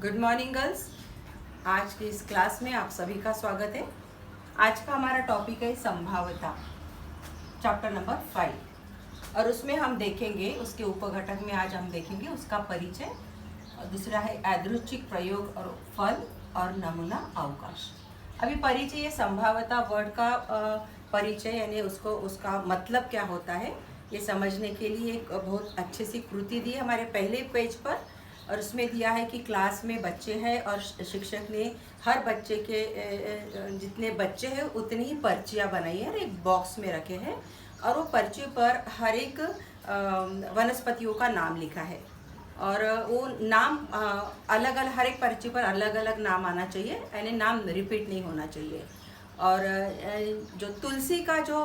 Good morning girls. आज की इस क्लास में आप सभी का स्वागत है। आज का हमारा टॉपिक है संभाव्यता, चैप्टर नंबर 5। और उसमें हम देखेंगे, उसके उपघटक में आज हम देखेंगे उसका परिचय, और दूसरा है यादृच्छिक प्रयोग और फल, और नमूना अवकाश। अभी परिचय, ये संभाव्यता वर्ड का परिचय यानी उसका मतलब क्या होता है ये समझने के लिए एक बहुत अच्छी सी कृति दी है हमारे पहले पेज पर। और उसमें दिया है कि क्लास में बच्चे हैं और शिक्षक ने हर बच्चे के जितने बच्चे हैं उतनी ही पर्चियाँ बनाई है और एक बॉक्स में रखे हैं, और वो पर्ची पर हर एक वनस्पतियों का नाम लिखा है। और वो नाम अलग अलग, हर एक पर्ची पर अलग अलग नाम आना चाहिए, यानी नाम रिपीट नहीं होना चाहिए। और जो तुलसी का जो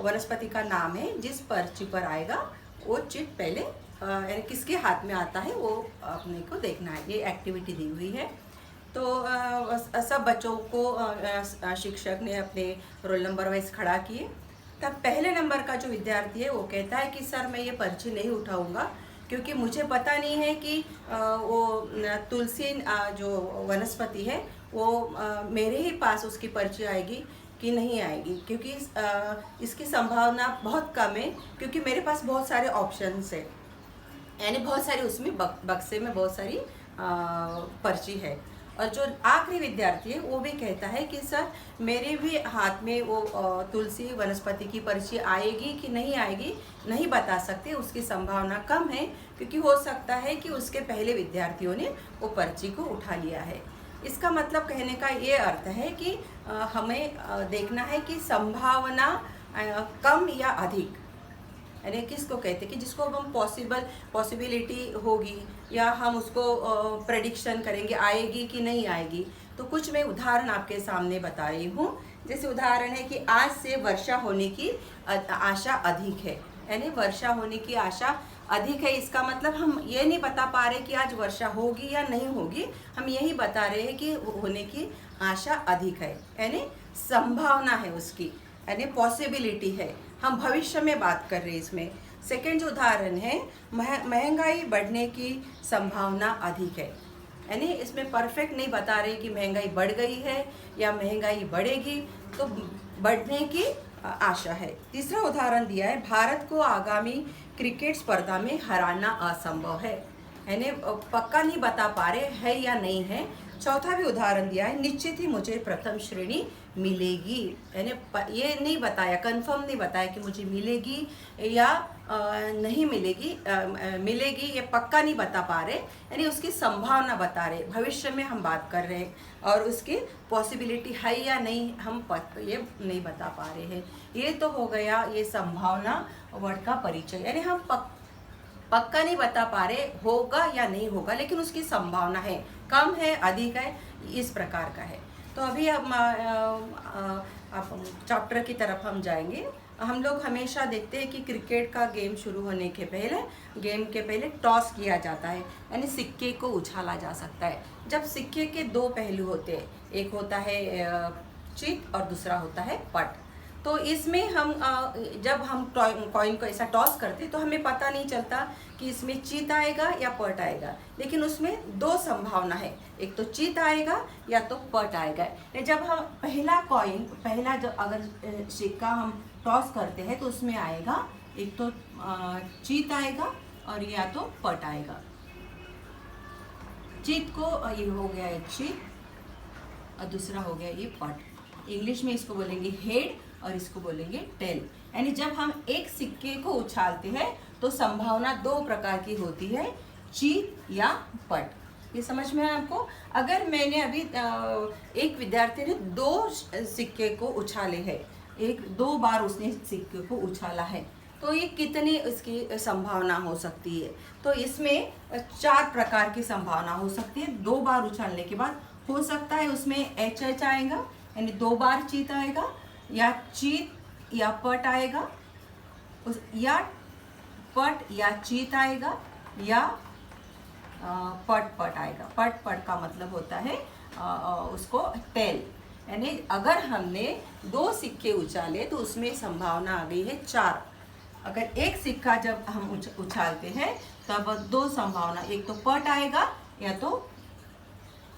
वनस्पति का नाम है जिस पर्ची पर आएगा वो चिट पहले यानी किसके हाथ में आता है वो अपने को देखना है। ये एक्टिविटी दी हुई है। तो सब बच्चों को शिक्षक ने अपने रोल नंबर वाइज खड़ा किए। तब पहले नंबर का जो विद्यार्थी है वो कहता है कि सर मैं ये पर्ची नहीं उठाऊंगा क्योंकि मुझे पता नहीं है कि वो तुलसी जो वनस्पति है वो मेरे ही पास उसकी पर्ची आएगी कि नहीं आएगी, क्योंकि इसकी संभावना बहुत कम है क्योंकि मेरे पास बहुत सारे ऑप्शंस है, यानी बहुत सारी उसमें बक्से में बहुत सारी पर्ची है। और जो आखिरी विद्यार्थी है वो भी कहता है कि सर मेरे भी हाथ में वो तुलसी वनस्पति की पर्ची आएगी कि नहीं आएगी नहीं बता सकते, उसकी संभावना कम है क्योंकि हो सकता है कि उसके पहले विद्यार्थियों ने वो पर्ची को उठा लिया है। इसका मतलब कहने का ये अर्थ है कि हमें देखना है कि संभावना कम या अधिक, यानी किसको कहते हैं कि जिसको हम पॉसिबिलिटी होगी या हम उसको प्रेडिक्शन करेंगे आएगी कि नहीं आएगी। तो कुछ मैं उदाहरण आपके सामने बता रही हूँ। जैसे उदाहरण है कि आज से वर्षा होने की आशा अधिक है, यानी वर्षा होने की आशा अधिक है। इसका मतलब हम ये नहीं बता पा रहे कि आज वर्षा होगी या नहीं होगी, हम यही बता रहे हैं कि होने की आशा अधिक है, यानी संभावना है उसकी, यानी पॉसिबिलिटी है। हम भविष्य में बात कर रहे हैं इसमें। सेकेंड जो उदाहरण है, महंगाई बढ़ने की संभावना अधिक है, यानी इसमें परफेक्ट नहीं बता रहे कि महंगाई बढ़ गई है या महंगाई बढ़ेगी, तो बढ़ने की आशा है। तीसरा उदाहरण दिया है, भारत को आगामी क्रिकेट स्पर्धा में हराना असंभव है, यानी पक्का नहीं बता पा रहे है या नहीं है। चौथा भी उदाहरण दिया है, निश्चित ही मुझे प्रथम श्रेणी मिलेगी, यानी ये नहीं बताया, कंफर्म नहीं बताया कि मुझे मिलेगी या नहीं मिलेगी, मिलेगी ये पक्का नहीं बता पा रहे, यानी उसकी संभावना बता रहे, भविष्य में हम बात कर रहे हैं और उसकी पॉसिबिलिटी है या नहीं हम ये नहीं बता पा रहे हैं। ये तो हो गया ये संभावना वर्ड का परिचय, यानी हम पक्का नहीं बता पा रहे होगा या नहीं होगा, लेकिन उसकी संभावना है, कम है अधिक है, इस प्रकार का है। तो अभी हम चैप्टर की तरफ हम जाएंगे। हम लोग हमेशा देखते हैं कि क्रिकेट का गेम शुरू होने के पहले टॉस किया जाता है, यानी सिक्के को उछाला जा सकता है। जब सिक्के के दो पहलू होते हैं, एक होता है चिट और दूसरा होता है पट। तो इसमें हम जब हम कॉइन को ऐसा टॉस करते तो हमें पता नहीं चलता कि इसमें चीत आएगा या पट आएगा, लेकिन उसमें दो संभावना है, एक तो चीत आएगा या तो पट आएगा। जब हम पहला जब अगर सिक्का हम टॉस करते हैं तो उसमें आएगा एक तो चीत आएगा और या तो पट आएगा। चीत को ये हो गया है चीत और दूसरा हो गया ये पट। इंग्लिश में इसको बोलेंगे हेड और इसको बोलेंगे टेल। यानी जब हम एक सिक्के को उछालते हैं तो संभावना दो प्रकार की होती है, चीत या पट। ये समझ में है आपको? अगर मैंने अभी एक विद्यार्थी ने दो सिक्के को उछाले हैं, दो बार उसने सिक्के को उछाला है, तो ये कितनी इसकी संभावना हो सकती है? तो इसमें 4 प्रकार की संभावना हो सकती है। 2 बार उछालने के बाद हो सकता है उसमें एच आएगा, यानी 2 बार चीत आएगा, या चीत या पट आएगा, या पट या चीत आएगा, या पट आएगा। पट का मतलब होता है उसको टेल, यानी अगर हमने 2 सिक्के उछाले तो उसमें संभावना आ गई है 4। अगर एक सिक्का जब हम उछालते हैं तब 2 संभावना, एक तो पट आएगा या तो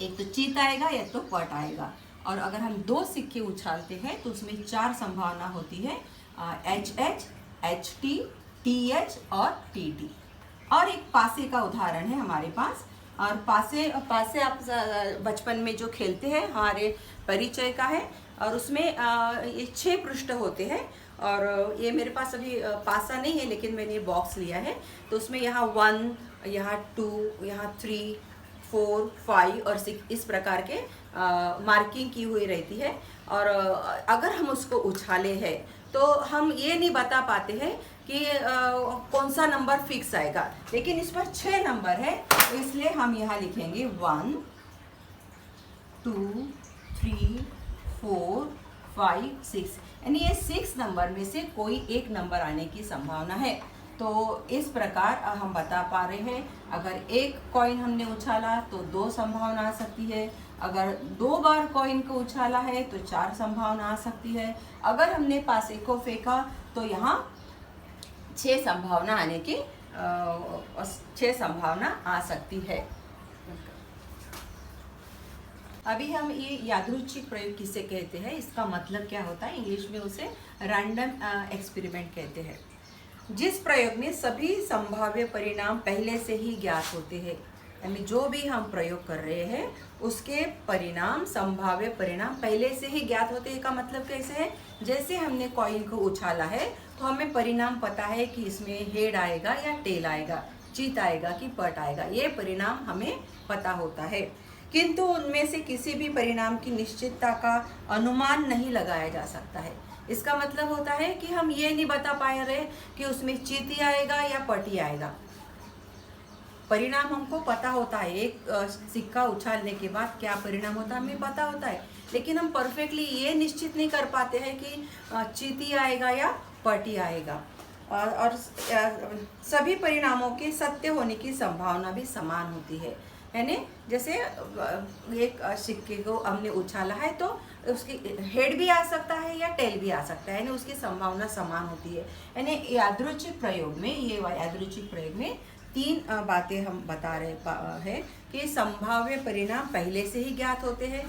एक तो चीत आएगा या तो पट आएगा। और अगर हम 2 सिक्के उछालते हैं तो उसमें 4 संभावना होती है, H H, H T, T H और टी टी। और एक पासे का उदाहरण है हमारे पास। और पासे आप बचपन में जो खेलते हैं हमारे परिचय का है, और उसमें ये 6 पृष्ठ होते हैं। और ये मेरे पास अभी पासा नहीं है, लेकिन मैंने ये बॉक्स लिया है। तो उसमें यहाँ 1, यहाँ 2, यहाँ 3, 4, 5 और 6 इस प्रकार के मार्किंग की हुई रहती है। और अगर हम उसको उछाले हैं तो हम ये नहीं बता पाते हैं कि कौन सा नंबर फिक्स आएगा, लेकिन इस पर 6 नंबर है, तो इसलिए हम यहाँ लिखेंगे 1, 2, 3, 4, 5, 6। यानी ये 6 नंबर में से कोई एक नंबर आने की संभावना है। तो इस प्रकार हम बता पा रहे हैं, अगर एक कॉइन हमने उछाला तो 2 संभावना आ सकती है, अगर 2 बार कॉइन को उछाला है तो 4 संभावना आ सकती है, अगर हमने पासे को फेंका तो यहाँ 6 संभावना आने की 6 संभावना आ सकती है। अभी हम ये यादृच्छिक प्रयोग किसे कहते हैं, इसका मतलब क्या होता है, इंग्लिश में उसे रैंडम एक्सपेरिमेंट कहते हैं। जिस प्रयोग में सभी संभाव्य परिणाम पहले से ही ज्ञात होते हैं, यानी जो भी हम प्रयोग कर रहे हैं उसके परिणाम, संभाव्य परिणाम पहले से ही ज्ञात होते हैं। का मतलब कैसे है, जैसे हमने कॉइन को उछाला है तो हमें परिणाम पता है कि इसमें हेड आएगा या टेल आएगा, चीत आएगा कि पट आएगा, ये परिणाम हमें पता होता है। किंतु उनमें से किसी भी परिणाम की निश्चितता का अनुमान नहीं लगाया जा सकता है। इसका मतलब होता है कि हम ये नहीं बता पा रहे कि उसमें चीती आएगा या पटी आएगा। परिणाम हमको पता होता है, एक सिक्का उछालने के बाद क्या परिणाम होता है हमें पता होता है, लेकिन हम परफेक्टली ये निश्चित नहीं कर पाते हैं कि चीती आएगा या पटी आएगा। और सभी परिणामों के सत्य होने की संभावना भी समान होती है। यानी जैसे एक सिक्के को हमने उछाला है तो उसकी हेड भी आ सकता है या टेल भी आ सकता है, यानी उसकी संभावना समान होती है। यानी यादृच्छिक प्रयोग में, ये यादृच्छिक प्रयोग में 3 बातें हम बता रहे हैं कि संभाव्य परिणाम पहले से ही ज्ञात होते हैं,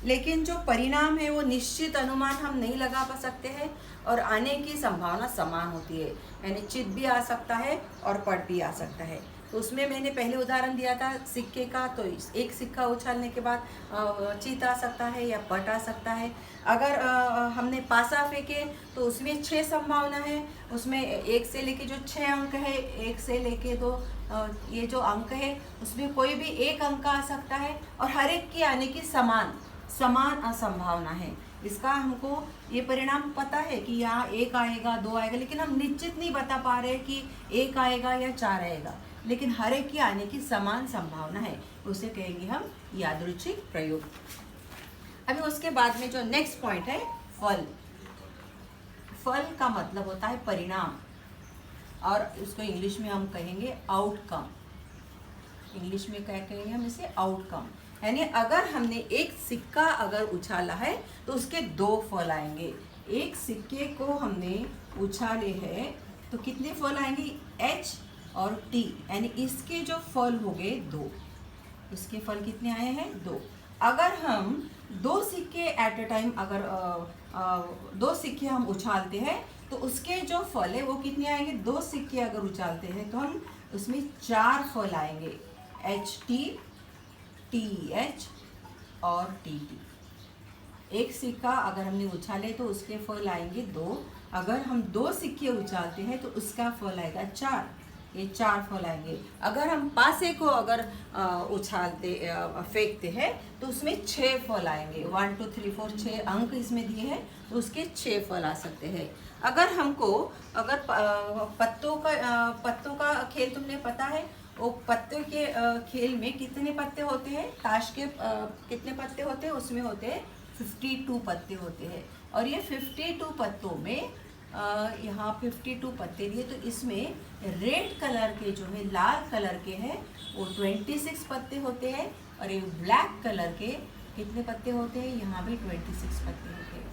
लेकिन जो परिणाम है वो निश्चित अनुमान हम नहीं लगा पा सकते हैं, और आने की संभावना समान होती है, यानी चित भी आ सकता है और पट भी आ सकता है। तो उसमें मैंने पहले उदाहरण दिया था सिक्के का, तो एक सिक्का उछालने के बाद चीत आ सकता है या पट आ सकता है। अगर हमने पासा फेंके तो उसमें 6 संभावना है, उसमें 1 से लेके जो 6 अंक है, 1 से लेके 2 ये जो अंक है उसमें कोई भी एक अंक आ सकता है, और हर एक की आने की समान संभावना है। इसका हमको ये परिणाम पता है कि यहाँ 1 आएगा, 2 आएगा, लेकिन हम निश्चित नहीं बता पा रहे कि 1 आएगा या 4 आएगा, लेकिन हर एक की आने की समान संभावना है, उसे कहेंगे हम यादृच्छिक प्रयोग। अभी उसके बाद में जो नेक्स्ट पॉइंट है फल। फल का मतलब होता है परिणाम, और उसको इंग्लिश में हम कहेंगे आउटकम। इंग्लिश में क्या कहेंगे हम इसे, आउटकम। यानी अगर हमने एक सिक्का अगर उछाला है तो उसके 2 फल आएंगे। एक सिक्के को हमने उछाले हैं तो कितने फल आएंगे, एच और टी, यानी इसके जो फल हो गए 2। इसके फल कितने आए हैं, 2। अगर हम 2 सिक्के एट अ टाइम, अगर 2 सिक्के हम उछालते हैं तो उसके जो फल है वो कितने आएंगे, 2 सिक्के अगर उछालते हैं तो हम उसमें 4 फल आएंगे, एच टी, टी एच और टी टी। एक सिक्का अगर हमने उछाले तो उसके फल आएंगे 2। अगर हम 2 सिक्के उछालते हैं तो उसका फल आएगा 4, ये 4 फल आएंगे। अगर हम पासे को अगर उछालते फेंकते हैं तो उसमें 6 फल आएंगे, 1 2 3 4 6 अंक इसमें दिए हैं, तो उसके 6 फल आ सकते हैं। अगर हमको अगर पत्तों का खेल तुमने पता है, वो पत्तों के खेल में कितने पत्ते होते हैं, ताश के कितने पत्ते होते हैं, उसमें होते हैं 52 पत्ते होते हैं। और ये 52 पत्तों में यहाँ 52 पत्ते दिए, तो इसमें रेड कलर के जो है, लाल कलर के हैं वो 26 पत्ते होते हैं, और ये ब्लैक कलर के कितने पत्ते होते हैं, यहाँ भी 26 पत्ते होते हैं।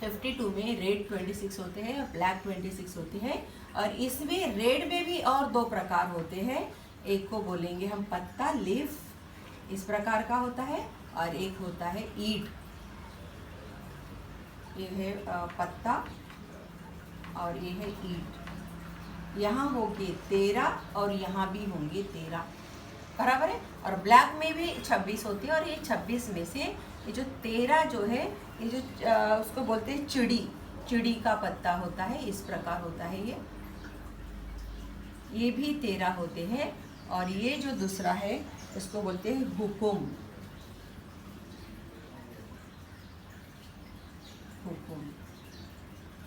52 में रेड 26 होते हैं और ब्लैक 26 होते हैं। और इसमें रेड में भी और 2 प्रकार होते हैं, एक को बोलेंगे हम पत्ता, लीफ, इस प्रकार का होता है, और एक होता है ईट। ये है पत्ता और ये है ईट। यहाँ होंगे 13 और यहाँ भी होंगे 13, बराबर है। और ब्लैक में भी 26 होती है, और ये 26 में से ये जो 13 जो है, ये जो उसको बोलते हैं चिड़ी, चिड़ी का पत्ता होता है, इस प्रकार होता है ये भी 13 होते हैं। और ये जो दूसरा है उसको बोलते हैं हुकुम, हुकुम।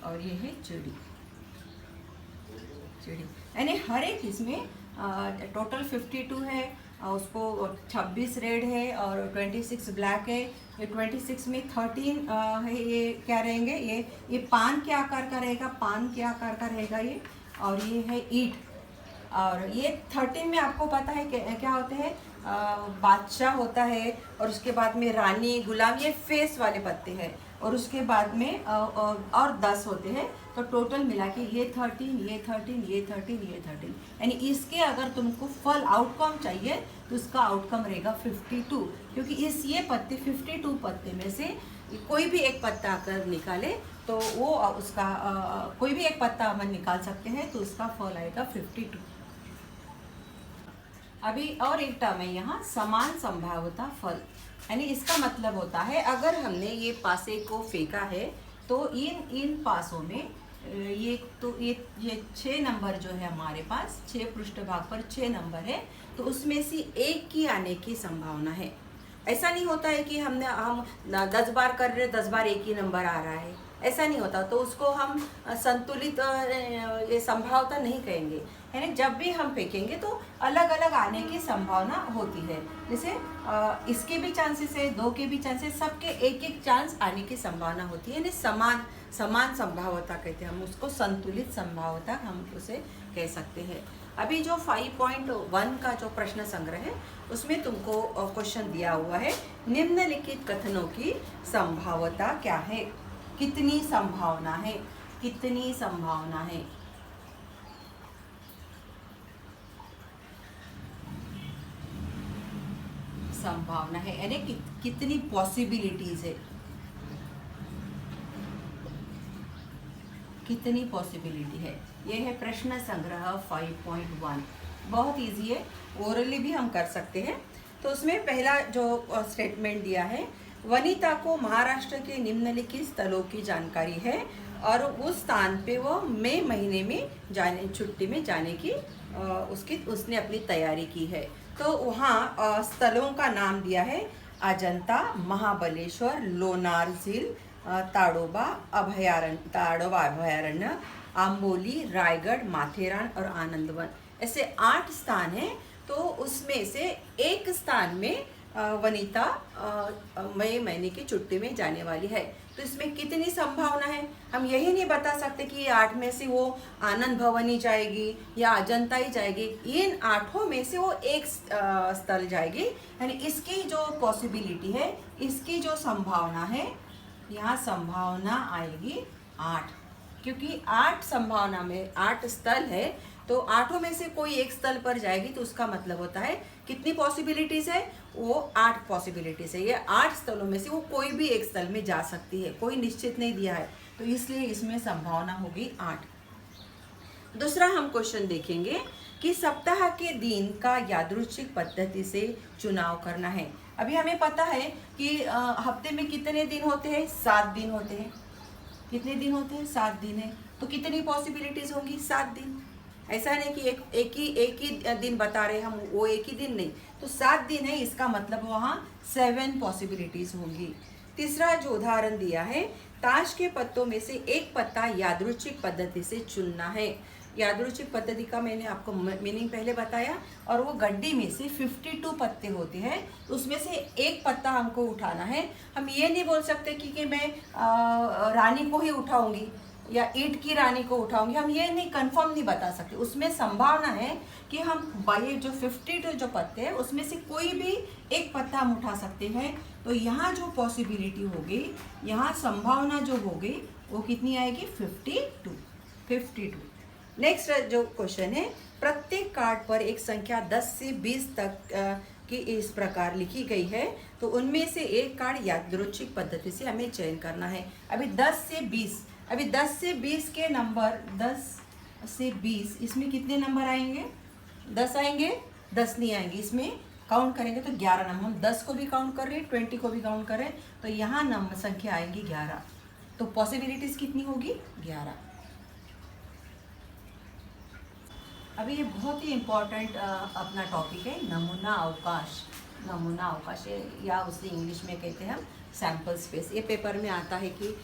और ये है चिड़ी, चिड़ी। यानी हर एक इसमें टोटल 52 है, उसको 26 रेड है और 26 ब्लैक है। ये 26 में 13 है, ये क्या रहेंगे, ये पान के आकार का रहेगा, पान के आकार का रहेगा ये। और ये है ईट। और ये 13 में आपको पता है क्या होते हैं, बादशाह होता है, और उसके बाद में रानी, गुलाम, ये फेस वाले पत्ते हैं। और उसके बाद में और 10 होते हैं। तो टोटल मिला के ये 13, ये 13, ये 13, ये 13। यानी इसके अगर तुमको फल आउटकम चाहिए तो उसका आउटकम रहेगा 52, क्योंकि ये पत्ते 52 पत्ते में से कोई भी एक पत्ता अगर निकाले तो वो उसका कोई भी एक पत्ता हम निकाल सकते हैं, तो उसका फल आएगा 52। अभी और एक टर्म है यहाँ, समान संभाव्यता फल। यानी इसका मतलब होता है अगर हमने ये पासे को फेंका है तो इन पासों में ये 6 नंबर जो है हमारे पास, 6 पृष्ठभाग पर 6 नंबर है, तो उसमें से एक की आने की संभावना है। ऐसा नहीं होता है कि हम 10 बार कर रहे 10 बार एक ही नंबर आ रहा है, ऐसा नहीं होता। तो उसको हम संतुलित ये संभावना नहीं कहेंगे। यानी जब भी हम फेंकेंगे तो अलग अलग आने की संभावना होती है। जैसे इसके भी चांसेस है, 2 के भी चांसेस, सबके एक एक चांस आने की संभावना होती है। यानी समान संभाव्यता कहते हैं हम उसको, संतुलित संभाव्यता हम उसे कह सकते हैं। अभी जो 5.1 का जो प्रश्न संग्रह है उसमें तुमको क्वेश्चन दिया हुआ है, निम्नलिखित कथनों की संभाव्यता क्या है, कितनी संभावना है, कितनी संभावना है। संभावना है यानी कितनी पॉसिबिलिटीज है, कितनी पॉसिबिलिटी है। ये है प्रश्न संग्रह 5.1। बहुत इजी है, ओरली भी हम कर सकते हैं। तो उसमें पहला जो स्टेटमेंट दिया है, वनिता को महाराष्ट्र के निम्नलिखित स्थलों की जानकारी है और उस स्थान पे वो मई महीने में छुट्टी में जाने की उसने अपनी तैयारी की है। तो वहाँ स्थलों का नाम दिया है अजंता, महाबलेश्वर, लोनार झील, ताडोबा अभयारण्य, आंबोली, रायगढ़, माथेरान और आनंदवन। ऐसे 8 स्थान हैं। तो उसमें से एक स्थान में वनिता मई महीने की छुट्टी में जाने वाली है। तो इसमें कितनी संभावना है, हम यही नहीं बता सकते कि 8 में से वो आनंद भवन ही जाएगी या अजंता ही जाएगी। इन 8 में से वो एक स्थल जाएगी। यानी इसकी जो पॉसिबिलिटी है, इसकी जो संभावना है, यहाँ संभावना आएगी 8, क्योंकि 8 संभावना में 8 स्थल है। तो 8 में से कोई एक स्थल पर जाएगी तो उसका मतलब होता है कितनी पॉसिबिलिटीज है, वो 8 पॉसिबिलिटीज है। ये 8 स्थलों में से वो कोई भी एक स्थल में जा सकती है, कोई निश्चित नहीं दिया है, तो इसलिए इसमें संभावना होगी 8। दूसरा हम क्वेश्चन देखेंगे कि सप्ताह के दिन का यादृच्छिक पद्धति से चुनाव करना है। अभी हमें पता है कि हफ्ते में कितने दिन होते हैं, 7 दिन होते हैं। कितने दिन होते हैं, 7 दिन है। तो कितनी पॉसिबिलिटीज होंगी, 7 दिन। ऐसा नहीं कि एक ही दिन बता रहे हम, वो एक ही दिन नहीं, तो 7 दिन है, इसका मतलब वहाँ 7 पॉसिबिलिटीज होंगी। तीसरा जो उदाहरण दिया है, ताश के पत्तों में से एक पत्ता यादृच्छिक पद्धति से चुनना है। यादृच्छिक पद्धति का मैंने आपको मीनिंग पहले बताया। और वो गड्डी में से 52 पत्ते होते हैं, तो उसमें से एक पत्ता हमको उठाना है। हम ये नहीं बोल सकते कि मैं रानी को ही उठाऊंगी या ईंट की रानी को उठाऊंगी, हम ये नहीं कंफर्म नहीं बता सकते। उसमें संभावना है कि हम ये जो 52 जो पत्ते हैं उसमें से कोई भी एक पत्ता हम उठा सकते हैं। तो यहाँ जो पॉसिबिलिटी होगी, यहाँ संभावना जो होगी वो कितनी आएगी, 52। नेक्स्ट जो क्वेश्चन है, प्रत्येक कार्ड पर एक संख्या 10 से 20 तक की इस प्रकार लिखी गई है, तो उनमें से एक कार्ड यादृच्छिक पद्धति से हमें चयन करना है। अभी 10 से 20, अभी 10 से 20 के नंबर, 10 से 20 इसमें कितने नंबर आएंगे? 10 आएंगे? 10 नहीं आएंगे। इसमें काउंट करेंगे तो 11 नंबर, हम 10 को भी काउंट कर रहे हैं, 20 को भी काउंट कर रहे हैं, तो यहाँ नंबर संख्या आएंगी 11। तो पॉसिबिलिटीज कितनी होगी? 11। अभी ये बहुत ही इम्पोर्टेंट अपना टॉपिक है, नमूना अवकाश। नमूना अवकाश या उसे इंग्लिश में कहते हैं हम सैम्पल स्पेस। ये पेपर में आता है कि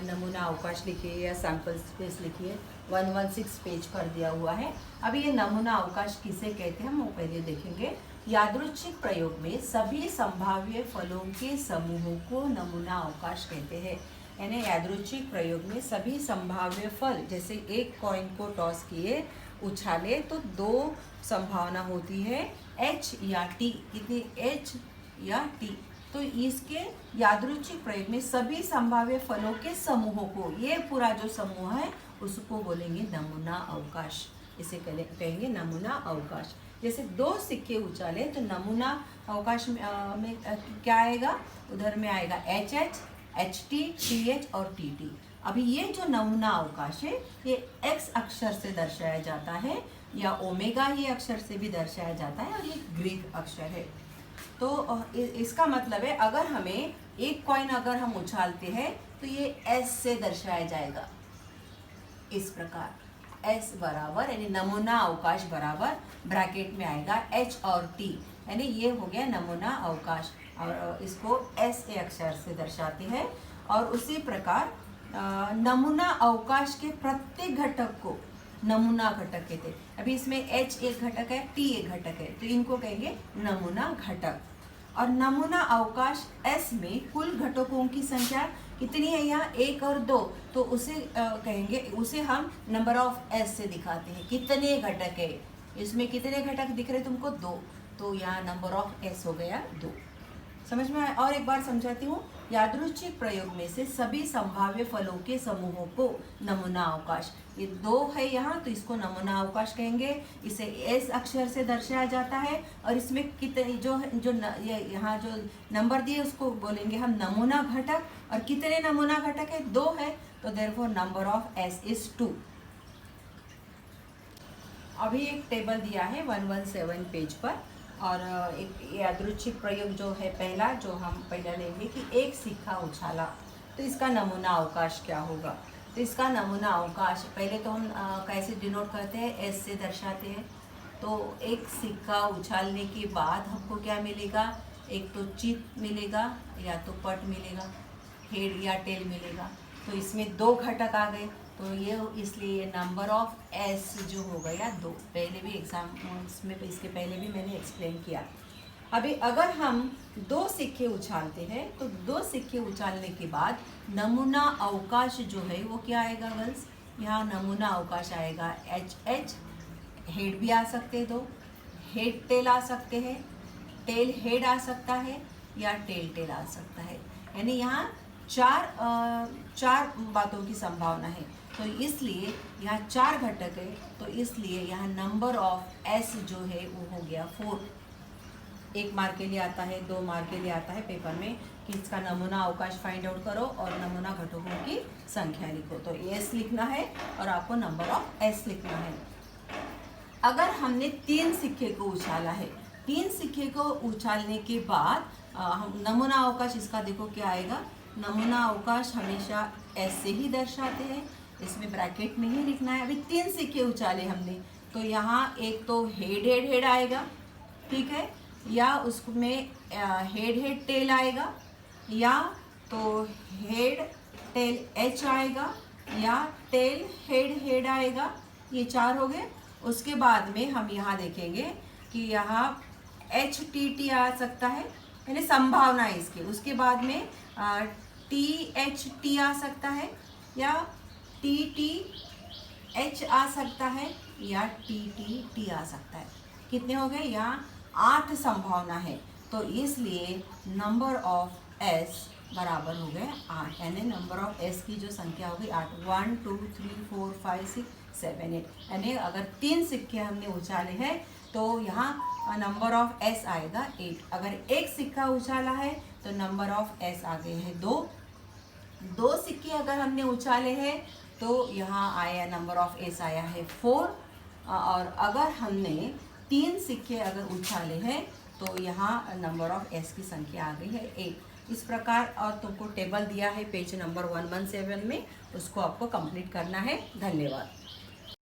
नमूना अवकाश लिखिए या सैम्पल स्पेस लिखिए, 116 पेज पर दिया हुआ है। अभी ये नमूना अवकाश किसे कहते हैं हम वो पहले देखेंगे। यादृच्छिक प्रयोग में सभी संभाव्य फलों के समूहों को नमूना अवकाश कहते हैं। यानी यादृच्छिक प्रयोग में सभी संभाव्य फल, जैसे एक कॉइन को टॉस किए, उछाले, तो दो संभावना होती है, H या T। कितनी? H या T। तो इसके यादृच्छिक प्रयोग में सभी संभाव्य फलों के समूहों को, ये पूरा जो समूह है उसको बोलेंगे नमूना अवकाश। इसे कहेंगे नमूना अवकाश। जैसे दो सिक्के उछाले तो नमूना अवकाश में क्या आएगा? उधर में आएगा HH, HT, TH और TT। अभी ये जो नमूना अवकाश है ये x अक्षर से दर्शाया जाता है, या ओमेगा ये अक्षर से भी दर्शाया जाता है, और ये ग्रीक अक्षर है। तो इसका मतलब है अगर हमें एक कॉइन अगर हम उछालते हैं तो ये S से दर्शाया जाएगा, इस प्रकार S बराबर, यानी नमूना अवकाश बराबर ब्रैकेट में आएगा H और T, यानी ये हो गया नमूना अवकाश, और इसको S ए अक्षर से दर्शाते हैं। और उसी प्रकार नमूना अवकाश के प्रत्येक घटक को नमूना घटक कहते हैं। अभी इसमें H एक घटक है, T एक घटक है, तो इनको कहेंगे नमूना घटक। और नमूना अवकाश S में कुल घटकों की संख्या कितनी है? यहाँ 1 और 2, तो उसे कहेंगे, उसे हम नंबर ऑफ S से दिखाते हैं। कितने घटक है? इसमें कितने घटक दिख रहे तुमको? 2, तो यहाँ नंबर ऑफ S हो गया 2। समझ में आया? और एक बार समझाती हूँ। यादृच्छिक प्रयोग में से सभी संभाव्य फलों के समूहों को नमूना अवकाश, ये 2 है यहाँ, तो इसको नमूना अवकाश कहेंगे। इसे S अक्षर से दर्शाया जाता है, और इसमें कितने यहाँ जो नंबर दिए उसको बोलेंगे हम नमूना घटक। और कितने नमूना घटक है? 2 है, तो therefore number of S is 2। अभी एक टेबल दिया है 117 पेज पर, और एक यादृच्छिक प्रयोग जो है पहला, जो हम पहला लेंगे कि एक सिक्का उछाला, तो इसका नमूना अवकाश क्या होगा? तो इसका नमूना अवकाश पहले तो हम कैसे डिनोट करते हैं? S से दर्शाते हैं। तो एक सिक्का उछालने के बाद हमको क्या मिलेगा? एक तो चिप मिलेगा, या तो पट मिलेगा, हेड या टेल मिलेगा। तो इसमें 2 घटक आ गए, तो ये इसलिए नंबर ऑफ S जो हो गया 2। पहले भी एग्जाम में इसके पहले भी मैंने एक्सप्लेन किया। अभी अगर हम 2 सिक्के उछालते हैं तो 2 सिक्के उछालने के बाद नमूना अवकाश जो है वो क्या आएगा गर्ल्स? यहाँ नमूना अवकाश आएगा HH। हेड भी आ सकते हैं, 2 हेड टेल आ सकते हैं, टेल हेड आ सकता है, या टेल टेल आ सकता है। यानी यहाँ 4 बातों की संभावना है, तो इसलिए यहाँ 4 घटक है, तो इसलिए यहाँ नंबर ऑफ S जो है वो हो गया 4। 1 मार्क के लिए आता है, 2 मार्क के लिए आता है पेपर में कि इसका नमूना अवकाश फाइंड आउट करो और नमूना घटकों की संख्या लिखो। तो S लिखना है और आपको नंबर ऑफ S लिखना है। अगर हमने 3 सिक्के को उछाला है, 3 सिक्के को उछालने के बाद हम नमूना अवकाश, इसका देखो क्या आएगा? नमूना अवकाश हमेशा S से ही दर्शाते हैं, इसमें ब्रैकेट नहीं लिखना है। अभी 3 सिक्के उछाले हमने, तो यहाँ एक तो हेड हेड हेड आएगा, ठीक है, या उसमें हेड हेड टेल आएगा, या तो हेड टेल H आएगा, या टेल हेड हेड आएगा। ये 4 हो गए। उसके बाद में हम यहाँ देखेंगे कि यहाँ HTT आ सकता है, यानी संभावना है इसकी। उसके बाद में THT आ सकता है, या TTH आ सकता है, या TTT आ सकता है। कितने हो गए? यहाँ 8 संभावना है, तो इसलिए नंबर ऑफ S बराबर हो गए 8, यानी नंबर ऑफ S की जो संख्या होगी 8। 1 2 3 4 5 6 78। यानी अगर 3 सिक्के हमने उछाले हैं तो यहाँ नंबर ऑफ एस आएगा 8। अगर एक सिक्का उछाला है तो नंबर ऑफ एस आ गए हैं 2। 2 सिक्के अगर हमने उछाले हैं तो यहाँ आया नंबर ऑफ एस आया है 4। और अगर हमने 3 सिक्के अगर उछाले हैं तो यहाँ नंबर ऑफ एस की संख्या आ गई है 8। इस प्रकार और तुमको टेबल दिया है पेज नंबर 117 में, उसको आपको कंप्लीट करना है। धन्यवाद।